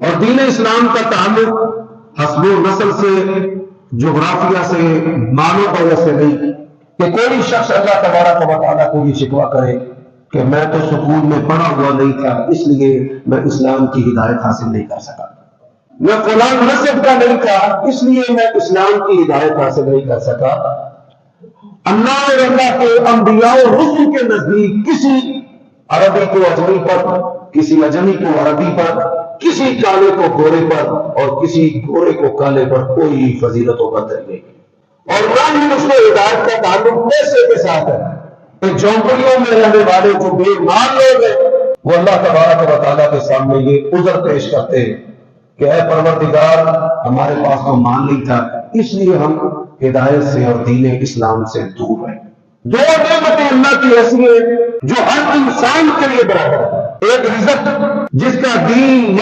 اور دین اسلام کا تعلق حسب و نسل سے، جغرافیہ سے، مال و دولت سے نہیں کہ کوئی شخص اللہ تبارک و تعالیٰ کو یہ شکوہ کرے کہ میں تو سکول میں پڑھا ہوا نہیں تھا اس لیے میں اسلام کی ہدایت حاصل نہیں کر سکا، میں فلاں نسب کا نہیں تھا اس لیے میں اسلام کی ہدایت حاصل نہیں کر سکا۔ اللہ اور اللہ کے انبیاء و رسل کے نزدیک کسی عربی کو اجمی پر، کسی اجمی کو عربی پر، کسی کالے کو گورے پر اور کسی گورے کو کالے پر کوئی فضیلت و قدر نہیں، اور نہ ہی اس کو ہدایت کا تعلق پیسے کے ساتھ ہے کہ جھونپڑیوں میں رہنے والے جو بے مال لوگ ہیں وہ اللہ تبارک و تعالیٰ کے سامنے یہ عذر پیش کرتے ہیں کہ اے پروردگار ہمارے پاس تو مال نہیں تھا اس لیے ہم ہدایت سے اور دین اسلام سے دور ہیں۔ دو نعمتیں اللہ کی ایسی ہیں جو ہر انسان کے لیے برابر ہے، ایک رزق جس کا دین